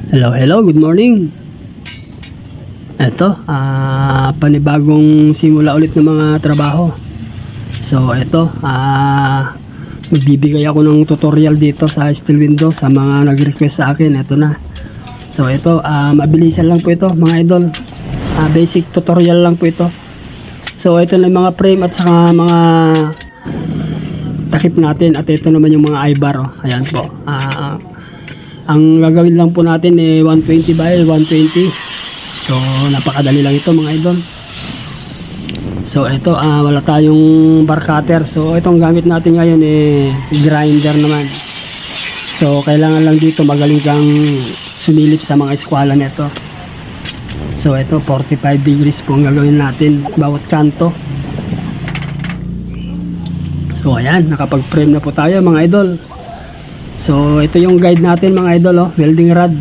Hello, hello, good morning. Ito, panibagong simula ulit ng mga trabaho. So, ito, magbibigay ako ng tutorial dito sa steel window sa mga nag-request sa akin. Ito na. So, ito, mabilisan lang po ito, mga idol. Basic tutorial lang po ito. So, ito na yung mga frame at saka mga takip natin. At ito naman yung mga eye bar. Oh. Ayan po. Ang gagawin lang po natin 120 by 120. So napakadali lang ito mga idol. So ito wala tayong bar cutter. So itong gamit natin ngayon grinder naman. So kailangan lang dito magaling kang sumilip sa mga eskwala nito. So ito 45 degrees po ang gagawin natin bawat kanto. So ayan, nakapag frame na po tayo mga idol. So ito yung guide natin mga idol, welding rod.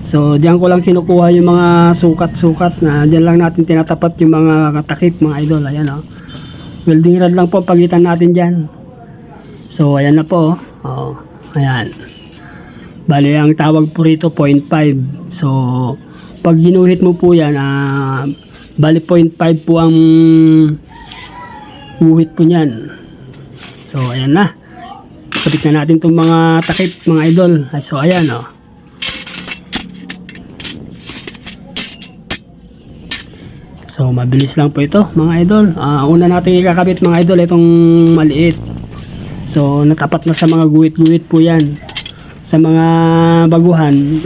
So diyan ko lang kinukuha yung mga sukat-sukat na diyan lang natin tinatapat yung mga takip mga idol. Ayan welding rod lang po pagitan natin diyan. So ayan na po. Ayan. Bali ang tawag po rito 0.5. So pag ginuhit mo po yan, bali 0.5 po ang guhit po niyan. So ayan na. Kapit na natin itong mga takip mga idol. So ayan So mabilis lang po ito mga idol. Una natin ikakabit mga idol itong maliit. So natapat na sa mga guhit-guhit po yan. Sa mga baguhan,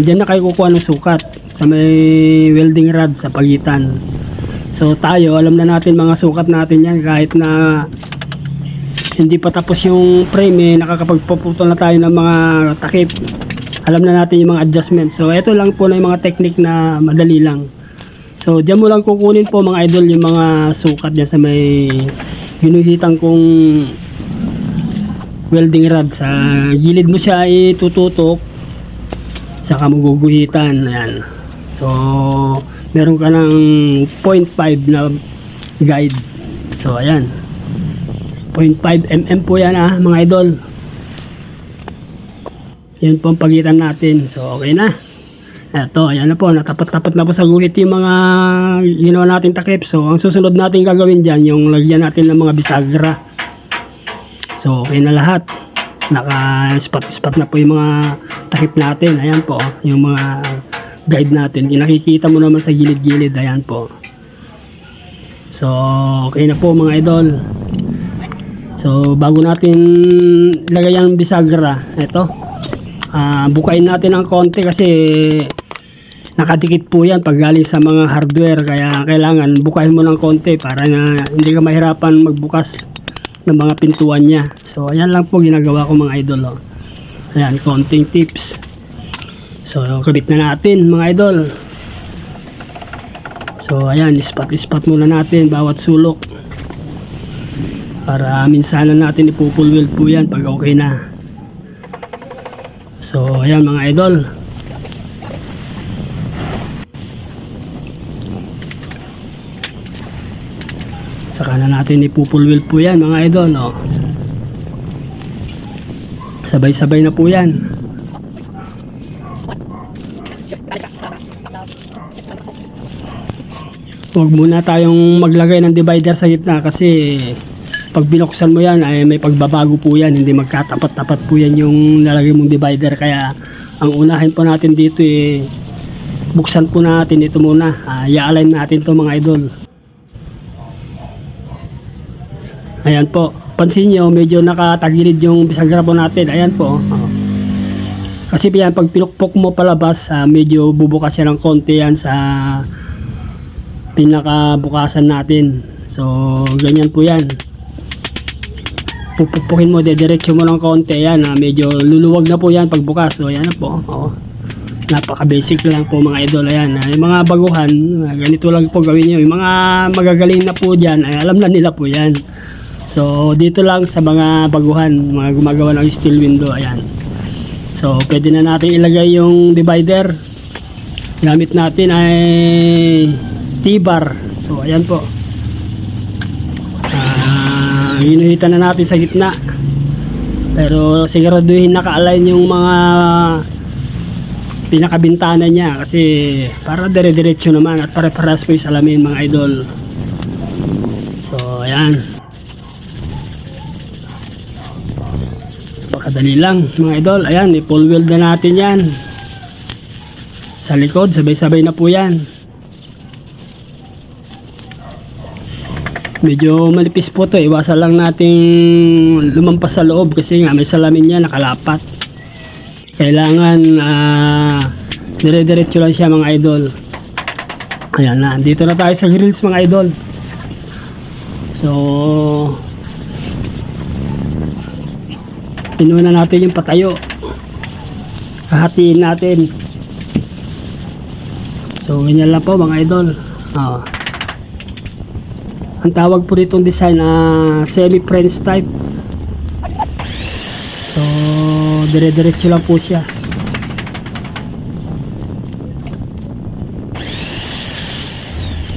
dyan na kayo kukuha ng sukat sa may welding rod sa pagitan. So tayo alam na natin mga sukat natin yan kahit na hindi pa tapos yung frame nakakapagpuputol na tayo ng mga takip. Alam na natin yung mga adjustment. So ito lang po na yung mga technique na madali lang. So diyan mo lang kukunin po mga idol yung mga sukat dyan sa may ginuhitan kong welding rod. Sa gilid mo siya itututok, saka maguguhitan. Ayan. So meron ka ng 0.5 na guide. So ayan, 0.5 mm po yan mga idol. Yan po ang pagitan natin. So okay na. Eto, ayan na po, natapat-tapat na po sa guhit yung mga ginawa natin takip. So ang susunod natin gagawin dyan, yung lagyan natin ng mga bisagra. So okay na lahat. Naka-spot-spot na po yung mga takip natin. Ayan po, yung mga guide natin. Nakikita mo naman sa gilid-gilid. Ayan po. So okay na po mga idol. So bago natin ilagay ang bisagra, ito bukain natin ng konti kasi nakadikit po yan pag galing sa mga hardware, kaya kailangan bukain mo ng konti para na hindi ka mahirapan magbukas ng mga pintuan nya. So ayan lang po ginagawa ko mga idol. Ayan, konting tips. So kabit na natin mga idol. So ayan, ispat muna natin bawat sulok para minsanan natin ipupulwil po yan pag okay na. So ayan mga idol. Saka na natin ipupulwil po yan mga idol. Sabay-sabay na po yan. Huwag muna tayong maglagay ng divider sa gitna kasi pag binuksan mo yan ay may pagbabago po yan, hindi magkatapat-tapat po yan yung nalagay mong divider. Kaya ang unahin po natin dito buksan po natin ito muna, i-align natin to mga idol. Ayan po, pansin nyo medyo nakatagilid yung bisagra po natin. Ayan po kasi yan pag pinukpok mo palabas, medyo bubukas yan ng konti yan sa pinakabukasan natin. So ganyan po yan, pupukpukin mo, diretso mo ng konti. Ayan, medyo luluwag na po yan pagbukas. So ayan na po. Napaka basic lang po mga idol. Ayan, yung mga baguhan, ganito lang po gawin nyo. Yung mga magagaling na po dyan, alam na nila po yan. So dito lang sa mga baguhan, mga gumagawa ng steel window. Ayan, so pwede na natin ilagay yung divider. Gamit natin ay T-bar. So ayan po, hinuhitan na natin sa gitna. Pero siguraduhin naka-align yung mga pinakabintana niya kasi para dire-diretso naman at pare-paras po yung salamin mga idol. So ayan, pakadali lang mga idol. Ayan, i-full weld na natin yan sa likod, sabay-sabay na po yan. Medyo manipis po to, iwasan lang nating lumampas sa loob kasi nga may salamin niya nakalapat. Kailangan dire-diretso lang siya mga idol. Ayan na, dito na tayo sa grills mga idol. So pinuha na natin yung patayo, hahatiin natin. So ganyan lang po mga idol. Ang tawag po ditong design semi-French type. So dire-diretso lang po siya.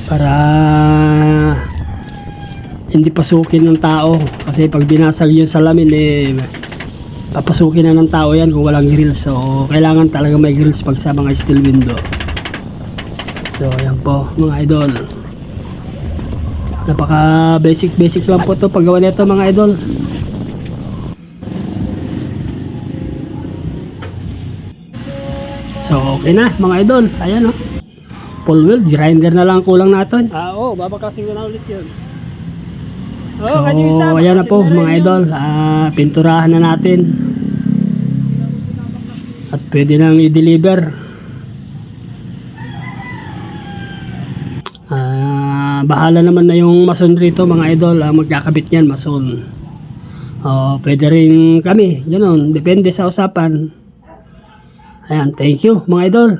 Para hindi pasukin ng tao, kasi pag binasag yung salamin papasukin na ng tao yan kung walang grills. So kailangan talaga may grills pag sa mga steel window. So ayan po mga idol, napaka basic lang po to paggawa nito mga idol. So okay na mga idol, ayan o, full weld, grinder na lang kulang natin. Babakasin ko na ulit yun. So ayan na po mga idol, pinturahan na natin at pwede nang i-deliver. Bahala naman na yung mason rito mga idol, magkakabit yan mason. Pwede rin kami, ganoon, depende sa usapan. Ayan, thank you mga idol.